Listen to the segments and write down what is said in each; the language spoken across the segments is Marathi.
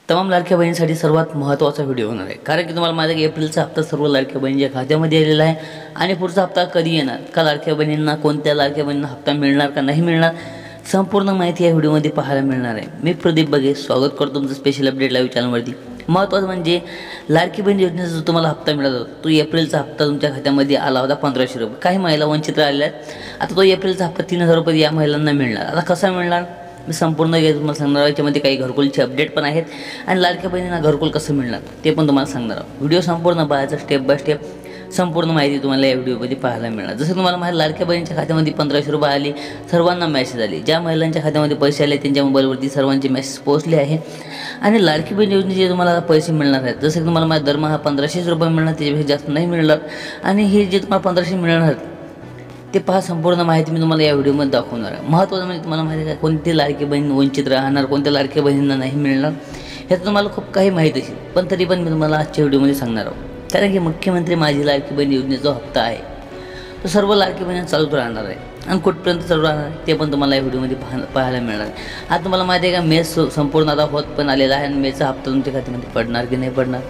तमाम लाडक्या बहिणींसाठी सर्वात महत्त्वाचा व्हिडिओ होणार आहे, कारण की तुम्हाला माहिती आहे की एप्रिलचा हप्ता सर्व लाडक्या बहिणींच्या खात्यामध्ये आलेला आहे आणि पुढचा हप्ता कधी येणार, का लाडक्या बहिणींना कोणत्या लाडक्या बहिणींना हप्ता मिळणार का नाही मिळणार, संपूर्ण माहिती या व्हिडिओमध्ये पाहायला मिळणार आहे। मी प्रदीप बगे स्वागत करतो तुमचं स्पेशल अपडेट लाईव्ह चॅनलवरती। महत्त्वाचं म्हणजे लाडकी बहीण योजनेचा जो तुम्हाला हप्ता मिळाला तो एप्रिलचा हप्ता तुमच्या खात्यामध्ये आला होता 1500 रुपये। काही महिला वंचित राहिल्या आहेत। आता तो एप्रिलचा हप्ता 3000 रुपये या महिलांना मिळणार। आता कसा मिळणार मी संपूर्ण तुम्हाला सांगणार आहे। याच्यामध्ये काही घरकुलचे अपडेट पण आहेत आणि लाडक्या बहिणींना घरकुल कसं मिळणार ते पण तुम्हाला सांगणार आहे। व्हिडिओ संपूर्ण पाहायचा, स्टेप बाय स्टेप संपूर्ण माहिती तुम्हाला या व्हिडिओमध्ये पाहायला मिळणार। जसं तुम्हाला माहिती लाडक्या बहिणींच्या खात्यामध्ये 1500 रुपये आले, सर्वांना मेसेज आले। ज्या महिलांच्या खात्यामध्ये पैसे आले त्यांच्या मोबाईलवरती सर्वांचे मेसेज पोहोचले आहे आणि लाडकी बहीण योजनेचे तुम्हाला पैसे मिळणार आहेत। जसं की तुम्हाला माहिती दरमहा 1500 रुपये मिळणार, त्याच्यापेक्षा जास्त नाही मिळणार। आणि हे जे तुम्हाला 1500 मिळणार आहेत ते पहा, संपूर्ण माहिती मी तुम्हाला या व्हिडिओमध्ये दाखवणार आहे। महत्त्वाचं म्हणजे तुम्हाला माहिती आहे कोणती लाडकी बहीण वंचित राहणार, कोणत्या लाडक्या बहिणींना नाही मिळणार, ह्याचं तुम्हाला खूप काही माहिती असेल, पण तरी पण मी तुम्हाला आजच्या व्हिडिओमध्ये सांगणार आहोत। कारण की मुख्यमंत्री माझी लाडकी बहीण योजनेचा हप्ता आहे तो सर्व लाडकी बहिणींना चालूच राहणार आहे आणि कुठपर्यंत चालू राहणार आहे ते पण तुम्हाला या व्हिडिओमध्ये पाहायला मिळणार आहे। आता तुम्हाला माहिती आहे का मे संपूर्ण आता होत पण आलेला आहे आणि मेचा हप्ता तुमच्या खात्यामध्ये पडणार की नाही पडणार।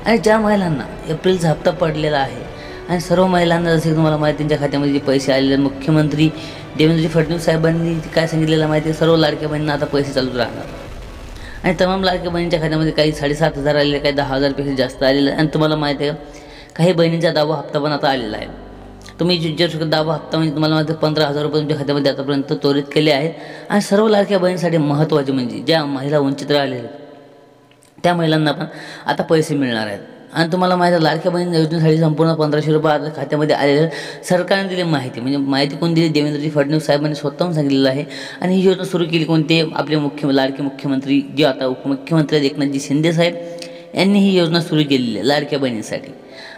आणि ज्या महिलांना एप्रिलचा हप्ता पडलेला आहे आणि सर्व महिलांना जसे तुम्हाला माहिती त्यांच्या खात्यामध्ये जे पैसे आलेले, मुख्यमंत्री देवेंद्र फडणवीस साहेबांनी काय सांगितलेलं माहिती आहे, सर्व लाडक्या बहिणींना आता पैसे चालू राहणार आणि तमाम लाडक्या बहिणींच्या खात्यामध्ये काही 7500 आलेले, काही 10,000पेक्षा जास्त आलेले आणि तुम्हाला माहिती आहे काही बहिणींचा दावा हप्ता पण आता आलेला आहे। तुम्ही जर दावा हप्ता म्हणजे तुम्हाला माहिती 15,000 रुपये तुमच्या खात्यामध्ये आतापर्यंत त्वरित केले आहेत। आणि सर्व लाडक्या बहिणींसाठी महत्त्वाचे म्हणजे ज्या महिला वंचित राहिलेल्या त्या महिलांना पण आता पैसे मिळणार आहेत। आणि तुम्हाला माहिती आहे लाडक्या बहीण योजनेसाठी संपूर्ण 1500 रुपये आता खात्यामध्ये आलेले सरकारने दिली माहिती, म्हणजे माहिती कोण दिली, देवेंद्रजी फडणवीस साहेबांनी स्वतःहून सांगितलेलं आहे। आणि ही योजना सुरू केली कोणते, आपले लाडके मुख्यमंत्री जे आता उपमुख्यमंत्री आहेत एकनाथजी शिंदे साहेब यांनी ही योजना सुरू केलेली आहे लाडक्या बहिणींसाठी।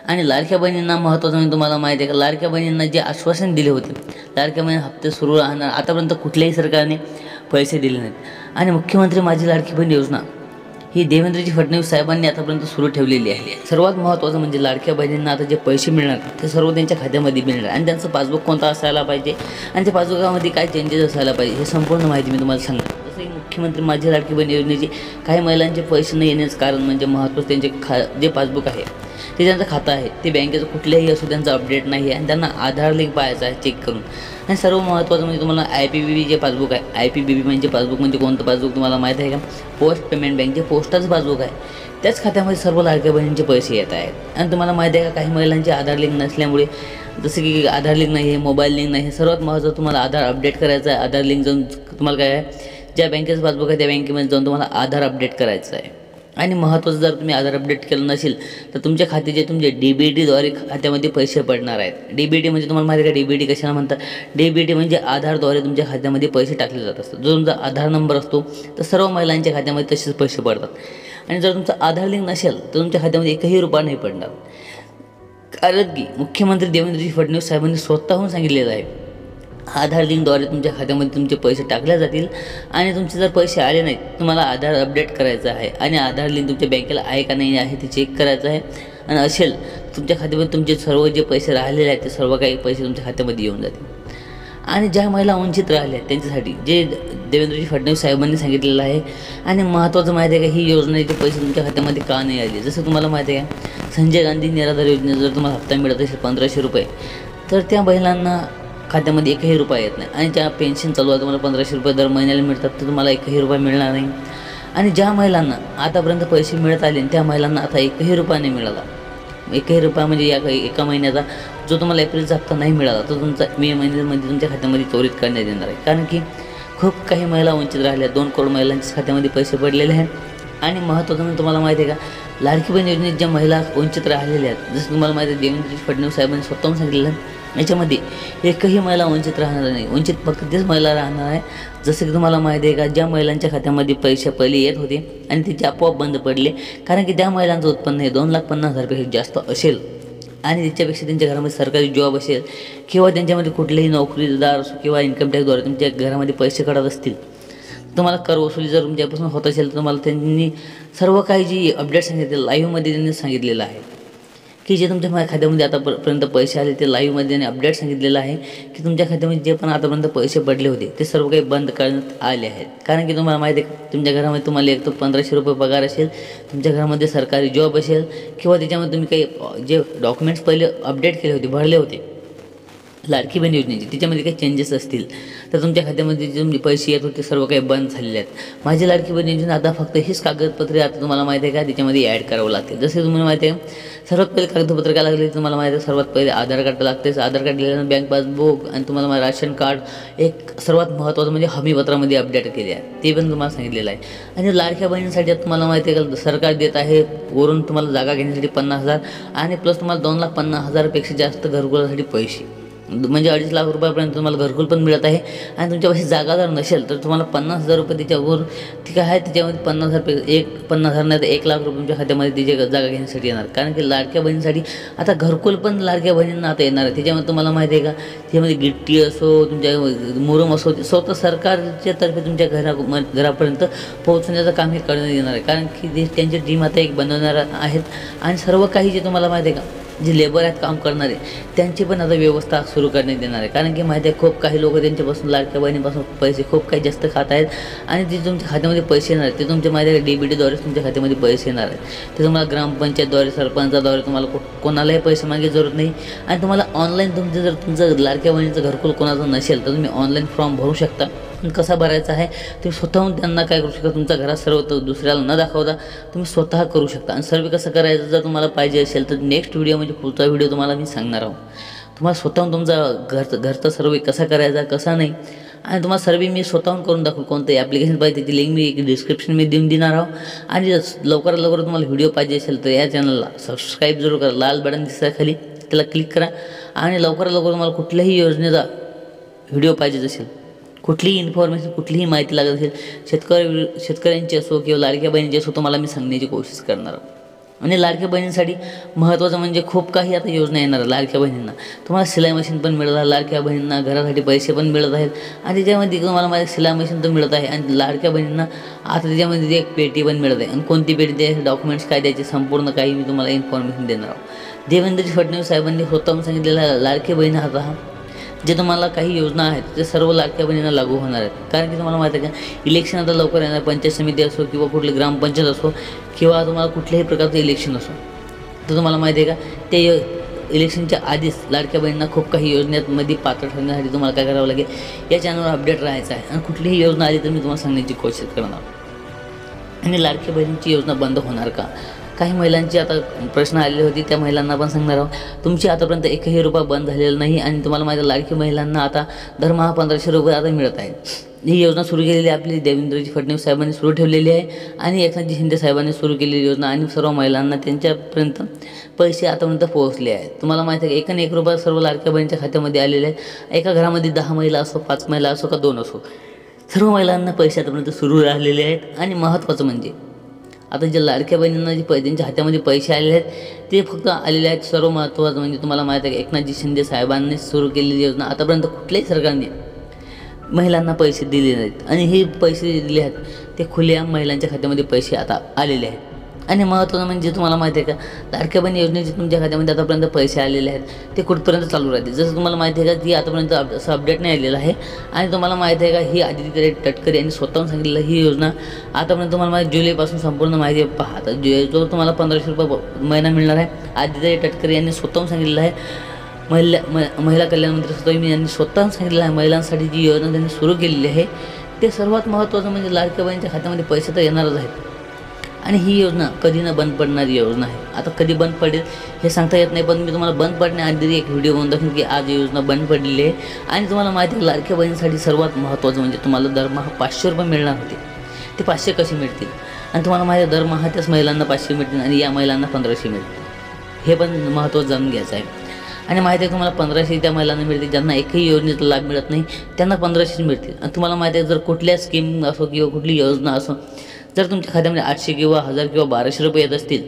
आणि लाडक्या बहिणींना महत्त्वाचं म्हणजे तुम्हाला माहिती आहे का लाडक्या बहिणींना जे आश्वासन दिले होते लाडक्या बहिणी हप्ते सुरू राहणार, आतापर्यंत कुठल्याही सरकारने पैसे दिले नाहीत। आणि मुख्यमंत्री माझी लाडकी बहीण योजना ही देवेंद्रजी फडणवीस साहेबांनी आतापर्यंत सुरू ठेवलेली आहे। सर्वात महत्त्वाचं म्हणजे लाडक्या बहिणींना आता जे पैसे मिळणार ते सर्व त्यांच्या खात्यामध्ये मिळणार आणि त्यांचं पासबुक कोणता असायला पाहिजे आणि त्या पासबुकामध्ये काय चेंजेस असायला पाहिजे हे संपूर्ण माहिती मी तुम्हाला सांगणार। जसं की मुख्यमंत्री माझी लाडकी बहीण योजनेचे काही महिलांचे पैसे न येण्याचं कारण म्हणजे महत्त्वाचं त्यांचे जे पासबुक आहे ते त्यांचं खातं आहे ते बँकेचं कुठल्याही असो त्यांचं अपडेट नाही आहे आणि त्यांना आधार लिंक पाहायचं आहे चेक करून। आणि सर्व महत्त्वाचं म्हणजे तुम्हाला IPBB जे पासबुक आहे, IPBB म्हणजे पासबुक म्हणजे कोणतं पासबुक तुम्हाला माहीत आहे का, पोस्ट पेमेंट बँकचे पोस्टाचं पासबुक आहे, त्याच खात्यामध्ये सर्व लाडक्या बहिणींचे पैसे येत आहेत। आणि तुम्हाला माहिती आहे का काही महिलांचे आधार लिंक नसल्यामुळे, जसं की आधार लिंक नाही आहे, मोबाईल लिंक नाही आहे, सर्वात महत्त्वाचं तुम्हाला आधार अपडेट करायचं आहे। आधार लिंक जाऊन तुम्हाला काय आहे ज्या बँकेचं पासबुक आहे त्या बँकेमध्ये जाऊन तुम्हाला आधार अपडेट करायचं आहे। आणि महत्त्वाचं जर तुम्ही आधार अपडेट केलं नसेल तर तुमच्या खात्याचे तुमचे DBTद्वारे खात्यामध्ये पैसे पडणार आहेत। DBT म्हणजे तुम्हाला माहिती आहे का DBT कशाला म्हणतात, DBT म्हणजे आधारद्वारे तुमच्या खात्यामध्ये पैसे टाकले जात असतात। जो तुमचा आधार नंबर असतो तर सर्व महिलांच्या खात्यामध्ये तसेच पैसे पडतात। आणि जर तुमचा आधार लिंक नसेल तर तुमच्या खात्यामध्ये एकही रुपया नाही पडणार, कारण की मुख्यमंत्री देवेंद्रजी फडणवीस साहेबांनी स्वतःहून सांगितलेलं आहे आधार लिंकद्वारे तुमच्या खात्यामध्ये तुमचे पैसे टाकले जातील। आणि तुमचे जर पैसे आले नाहीत तुम्हाला आधार अपडेट करायचं आहे आणि आधार लिंक तुमच्या बँकेला आहे का नाही आहे ते चेक करायचं आहे। आणि असेल तुमच्या खात्यामध्ये तुमचे सर्व जे पैसे राहिलेले आहेत ते सर्व काही पैसे तुमच्या खात्यामध्ये येऊन जातील। आणि ज्या महिला वंचित राहिल्या त्यांच्यासाठी जे देवेंद्रजी फडणवीस साहेबांनी सांगितलेलं आहे आणि महत्त्वाचं माहिती आहे का ही योजनेचे पैसे तुमच्या खात्यामध्ये का नाही आले। जसं तुम्हाला माहिती आहे का संजय गांधी निराधार योजनेचा जर तुम्हाला हप्ता मिळत असेल 1500 रुपये तर त्या महिलांना खात्यामध्ये एकही रुपया येत नाही। आणि ज्या पेन्शन चालू आहे तुम्हाला 1500 रुपये दर महिन्याला मिळतात तर तुम्हाला एकही रुपया मिळणार नाही। आणि ज्या महिलांना आतापर्यंत पैसे मिळत आले त्या महिलांना आता एकही रुपया नाही मिळाला, एकही रुपया म्हणजे या एका महिन्याचा जो तुम्हाला एप्रिलचा हप्ता नाही मिळाला तो तुमचा मे महिन्यामध्ये तुमच्या खात्यामध्ये त्वरित करण्यात येणार आहे। कारण की खूप काही महिला वंचित राहिल्या, 2 करोड महिलांच्या खात्यामध्ये पैसे पडलेले आहेत। आणि महत्त्वाचं म्हणजे तुम्हाला माहिती आहे का लाडकी बहीण योजनेत ज्या महिला वंचित राहिलेल्या आहेत जसं तुम्हाला माहिती आहे देवेंद्र फडणवीस साहेबांनी स्वतःहून सांगितलेलं आहे याच्यामध्ये एकही महिला वंचित राहणार नाही, वंचित फक्त तेच महिला राहणार आहे। जसं की तुम्हाला माहिती आहे का ज्या महिलांच्या खात्यामध्ये पैसे पहिले येत होते आणि ते आपोआप बंद पडले, कारण की त्या महिलांचं उत्पन्न हे 2,50,000पेक्षा जास्त असेल आणि त्याच्यापेक्षा त्यांच्या घरामध्ये सरकारी जॉब असेल किंवा त्यांच्यामध्ये कुठलेही नोकरीदार किंवा इन्कम टॅक्सद्वारे तुमच्या घरामध्ये पैसे काढत असतील, तुम्हाला कर वसुली जर तुमच्यापासून होत असेल तर तुम्हाला त्यांनी सर्व काही जी अपडेट सांगितले लाईव्हमध्ये त्यांनी सांगितलेलं आहे की जे तुमच्या खात्यामध्ये आतापर्यंत पैसे आले ते लाईव्हमध्ये आणि अपडेट सांगितलेलं आहे की तुमच्या खात्यामध्ये जे पण आतापर्यंत पैसे पडले होते ते सर्व काही बंद करण्यात आले आहेत. कारण की तुम्हाला माहिती आहे तुमच्या घरामध्ये तुम्हाला एक तर 1500 रुपये पगार असेल, तुमच्या घरामध्ये सरकारी जॉब असेल किंवा त्याच्यामध्ये तुम्ही काही जे डॉक्युमेंट्स पहिले अपडेट केले होते, भरले होते लाडकी बहीण योजनेची, त्याच्यामध्ये काही चेंजेस असतील तर तुमच्या खात्यामध्ये जे तुमचे पैसे येत होते सर्व काही बंद झालेले आहेत. माझी लाडकी बहीण योजना आता फक्त हीच कागदपत्रे आता तुम्हाला माहिती आहे का त्याच्यामध्ये ॲड करावं लागते. जसे तुम्हाला माहिती आहे सर्वात पहिले कागदपत्र काय लागले तुम्हाला माहिती आहे, सर्वात पहिले आधार कार्ड लागते. आधार कार्ड दिल्यानंतर बँक पासबुक आणि तुम्हाला राशन कार्ड, एक सर्वात महत्त्वाचं म्हणजे हमीपत्रामध्ये अपडेट केले आहे ते पण तुम्हाला सांगितलेलं आहे. आणि लाडक्या बहिणीसाठी तुम्हाला माहिती आहे का सरकार देत आहे वरून तुम्हाला जागा घेण्यासाठी 50,000 आणि प्लस तुम्हाला 2,50,000पेक्षा जास्त घरकुलासाठी पैसे, म्हणजे 2.5 लाख रुपयापर्यंत तुम्हाला घरकुल पण मिळत आहे. आणि तुमच्यापाशी जागा जर नसेल तर तुम्हाला 50,000 रुपये त्याच्यावर ठीक आहे, त्याच्यामध्ये 50,000 नाही तर 1 लाख रुपये तुमच्या खात्यामध्ये त्याची जागा घेण्यासाठी येणार. कारण की लाडक्या बहिणीसाठी आता घरकुल पण लाडक्या बहिणींना आता येणार आहे. त्याच्यामध्ये तुम्हाला माहिती आहे का त्यामध्ये गिट्टी असो, तुमच्या मुरुम असो, स्वतः सरकारच्या तर्फे तुमच्या घरापर्यंत पोहोचण्याचं काम हे करण्यात येणार आहे. कारण की ते त्यांची टीम आता एक बनवणार आहेत आणि सर्व काही जे तुम्हाला माहिती आहे का जे लेबर आहेत काम करणारे त्यांची पण आता व्यवस्था सुरू करण्यात येणार आहे. कारण की माहिती आहे खूप काही लोक त्यांच्यापासून लाडक्या बहिणीपासून पैसे खूप काही जास्त खात आहेत आणि जे तुमच्या खात्यामध्ये पैसे येणार आहेत ते तुमच्या माहिती आहे DBTद्वारेच तुमच्या खात्यामध्ये पैसे येणार आहेत. ते तुम्हाला ग्रामपंचायतद्वारे, सरपंचाद्वारे तुम्हाला कोणालाही पैसे मागायची जरूरत नाही. आणि तुम्हाला ऑनलाईन तुमचं लाडक्या बहिणीचं घरकुल कोणाचं नसेल तर तुम्ही ऑनलाईन फॉर्म भरू शकता. पण कसा भरायचा आहे तुम्ही स्वतःहून त्यांना काय करू शकता, तुमच्या घरात सर्व दुसऱ्याला न दाखवता तुम्ही स्वतः करू शकता. आणि सर्व कसं करायचं जर तुम्हाला पाहिजे असेल तर नेक्स्ट व्हिडिओ म्हणजे पुढचा व्हिडिओ तुम्हाला मी सांगणार आहोत. तुम्हाला स्वतःहून तुमचा घरचा सर्वे कसा करायचा कसा नाही आणि तुम्हाला सर्वे मी स्वतःहून करून दाखवू. कोणतं ॲप्लिकेशन पाहिजे त्याची लिंक मी डिस्क्रिप्शनमध्ये देणार आहोत. आणि लवकरात लवकर तुम्हाला व्हिडिओ पाहिजे असेल तर या चॅनलला सबस्क्राईब जरूर करा. लाल बटन दिसतं खाली त्याला क्लिक करा. आणि लवकरात लवकर तुम्हाला कुठल्याही योजनेचा व्हिडिओ पाहिजे असेल, कुठलीही इन्फॉर्मेशन, कुठलीही माहिती लागत असेल शेतकऱ्यांची असो किंवा लाडक्या बहिणीची असो तुम्हाला मी सांगण्याची कोशिश करणार आहोत. आणि लाडक्या बहिणींसाठी महत्त्वाचं म्हणजे खूप काही आता योजना येणार आहे. लाडक्या बहिणींना तुम्हाला सिलाई मशीन पण मिळत आहे, लाडक्या बहिणींना घरासाठी पैसे पण मिळत आहेत आणि त्याच्यामध्ये तुम्हाला माझ्या सिलाई मशीन तर मिळत आहे. आणि लाडक्या बहिणींना आता त्याच्यामध्ये एक पेटी पण मिळत आहे. आणि कोणती पेटी द्यायची, डॉक्युमेंट्स काय द्यायचे, संपूर्ण काही मी तुम्हाला इन्फॉर्मेशन देणार आहोत. देवेंद्रजी फडणवीस साहेबांनी स्वतःहून सांगितलेलं लाडकी बहिणी आता जे तुम्हाला काही योजना आहेत ते सर्व लाडक्या बहिणींना लागू होणार आहेत. कारण की तुम्हाला माहिती आहे का इलेक्शन आता लवकर येणार, पंचायत समिती असो किंवा कुठली ग्रामपंचायत असो किंवा तुम्हाला कुठल्याही प्रकारचं इलेक्शन असो तर तुम्हाला माहिती आहे का ते इलेक्शनच्या आधीच लाडक्या बहिणींना खूप काही योजनेमध्ये पात्र ठरण्यासाठी तुम्हाला काय करावं लागेल, या चॅनलवर अपडेट राहायचं आहे. आणि कुठलीही योजना आली तर मी तुम्हाला सांगण्याची कोशिश करणार. आणि लाडक्या बहिणींची योजना बंद होणार का, काही महिलांची आता प्रश्न आलेले होते त्या महिलांना पण सांगणार आहोत. तुमची आतापर्यंत एकही रुपया बंद झालेला नाही आणि तुम्हाला माझ्या लाडकी महिलांना आता दरमहा 1500 रुपये आता मिळत आहे. ही योजना सुरू केलेली आपली देवेंद्रजी फडणवीस साहेबांनी सुरू ठेवलेली आहे आणि एकनाथजी शिंदे साहेबांनी सुरू केलेली योजना आणि सर्व महिलांना त्यांच्यापर्यंत पैसे आतापर्यंत पोहोचले आहेत. तुम्हाला माहिती आहे की 1 रुपया सर्व लाडक्या बहिणीच्या खात्यामध्ये आलेले आहेत. एका घरामध्ये 10 महिला असो, 5 महिला असो का 2 असो, सर्व महिलांना पैसे आतापर्यंत सुरू राहिलेले आहेत. आणि महत्त्वाचं म्हणजे आता जे लाडक्या बहिणींना जे त्यांच्या हातामध्ये पैसे आलेले आहेत ते फक्त आलेले आहेत. सर्व महत्त्वाचं म्हणजे तुम्हाला माहिती आहे की एकनाथजी शिंदे साहेबांनी सुरू केलेली योजना आतापर्यंत कुठल्याही सरकारने महिलांना पैसे दिले नाहीत. आणि हे पैसे जे दिले आहेत ते खुलेआम महिलांच्या खात्यामध्ये पैसे आता आलेले आहेत. आणि महत्त्वाचं म्हणजे तुम्हाला माहिती आहे का लाडक्या बहीण योजनेचे तुमच्या खात्यामध्ये आतापर्यंत पैसे आलेले आहेत ते कुठपर्यंत चालू राहते. जसं तुम्हाला माहिती आहे का ती आतापर्यंत असं अपडेट नाही आलेलं आहे. आणि तुम्हाला माहिती आहे का ही आदित्य तटकरे यांनी स्वतःहून सांगितलेलं ही योजना आतापर्यंत तुम्हाला माहिती जुलैपासून संपूर्ण माहिती पहा. आता जो तुम्हाला 1500 रुपये महिना मिळणार आहे आदित्य तटकरे यांनी स्वतःहून सांगितलेलं आहे. महिला कल्याण मंत्री स्वतः यांनी स्वतःहून सांगितलेलं आहे महिलांसाठी जी योजना त्यांनी सुरू केलेली आहे ते सर्वात महत्त्वाचं म्हणजे लाडक्या बहिणीच्या खात्यामध्ये पैसे तर येणारच आहेत. आणि ही योजना कधी न बंद पडणारी योजना आहे. आता कधी बंद पडेल हे सांगता येत नाही, पण मी तुम्हाला बंद पडण्याआधी एक व्हिडिओ बनवून दाखवेन की आज योजना बंद पडलेली आहे. आणि तुम्हाला माहिती आहे लाडक्या बहिणीसाठी सर्वात महत्त्वाचं म्हणजे तुम्हाला दरमहा 500 रुपये मिळणार होते. ते 500 कसे मिळतील आणि तुम्हाला माहिती आहे दरमहा त्याच महिलांना 500 मिळतील आणि या महिलांना 1500 मिळतील. हे पण महत्त्वाचं जाणून घ्यायचं आहे. आणि माहिती आहे तुम्हाला 1500 त्या महिलांना मिळतील ज्यांना एकही योजनेचा लाभ मिळत नाही त्यांना 1500 मिळतील. आणि तुम्हाला माहिती आहे जर कुठल्या स्कीम असो किंवा कुठली योजना असो जर तुमच्या खात्यामध्ये 800 किंवा 1000 किंवा 1200 रुपये येत असतील,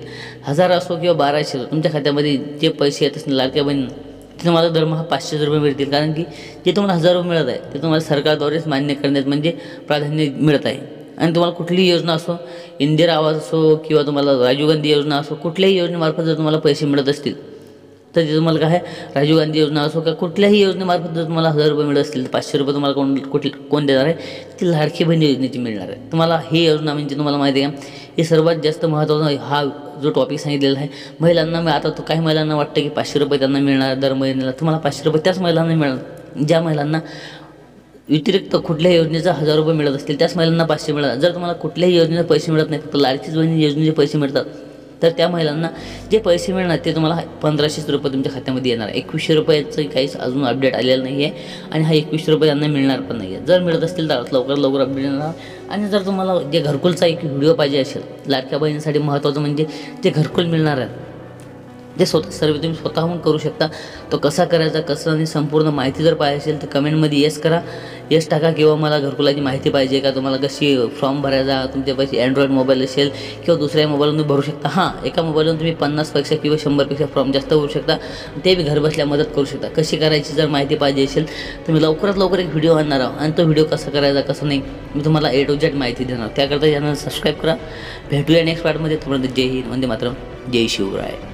1000 असो किंवा 1200 तुमच्या खात्यामध्ये जे पैसे येत असतील लाडक्या बहिणींना ते तुम्हाला दरमहा 500 रुपये मिळतील. कारण की जे तुम्हाला 1000 रुपये मिळत आहे ते तुम्हाला सरकारद्वारेच मान्य करण्यात म्हणजे प्राधान्य मिळत आहे. आणि तुम्हाला कुठलीही योजना असो, इंदिरा आवास असो किंवा तुम्हाला राजीव गांधी योजना असो, कुठल्याही योजनेमार्फत जर तुम्हाला पैसे मिळत असतील तर ते तुम्हाला काय राजीव गांधी योजना असो का कुठल्याही योजनेमार्फत जर तुम्हाला 1000 रुपये मिळत असतील तर 500 रुपये तुम्हाला कोण देणार आहे, ती लाडकी बहीण योजनेची मिळणार आहे तुम्हाला. ही योजना म्हणजे तुम्हाला माहिती आहे का, हे सर्वात जास्त महत्त्वाचा हा जो टॉपिक सांगितलेला आहे महिलांना. मी आता तो काही महिलांना वाटतं की 500 रुपये त्यांना मिळणार दर महिन्याला, तुम्हाला 500 रुपये त्याच महिलांना मिळणार ज्या महिलांना व्यतिरिक्त कुठल्याही योजनेचा 1000 रुपये मिळत असतील, त्याच महिलांना 500 मिळतात. जर तुम्हाला कुठल्याही योजनेचे पैसे मिळत नाही, फक्त लाडकीच बहीण योजनेचे पैसे मिळतात, तर त्या महिलांना जे पैसे मिळणार ते तुम्हाला 1500 रुपये तुमच्या खात्यामध्ये येणार. 2100 रुपयाचं काहीच अजून अपडेट आलेलं नाही आहे आणि हा 2100 रुपये त्यांना मिळणार पण नाही आहे. जर मिळत असतील तर लवकर अपडेट येणार. आणि जर तुम्हाला जे घरकुलचा एक व्हिडिओ पाहिजे असेल, लाडक्या बहिणीसाठी महत्त्वाचं म्हणजे जे घरकुल मिळणार आहे ते सर्व तुम्ही स्वतःहून करू शकता. तो कसा करायचा, कसं आणि संपूर्ण माहिती जर पाहिजे असेल तर कमेंटमध्ये येस करा, येस टाका. किंवा मला घरकुलाची माहिती पाहिजे का, तुम्हाला कशी फॉर्म भरायचा, तुमच्यापाशी अँड्रॉइड मोबाईल असेल किंवा दुसऱ्या मोबाईलवरून भरू शकता. हां, एका मोबाईलवरून तुम्ही 50पेक्षा किंवा 100पेक्षा फॉर्म जास्त भरू शकता, ते बी घरबसल्या मदत करू शकता. कशी करायची जर माहिती पाहिजे असेल तर मी लवकरात लवकर एक व्हिडिओ आणणार आहोत आणि तो व्हिडिओ कसा करायचा कसं नाही मी तुम्हाला A to Z माहिती देणार. त्याकरता चॅनल सबस्क्राईब करा. भेटूया नेक्स्ट पार्टमध्ये. तोपर्यंत जय हिंद, वंदे मातरम, जय शिवराय.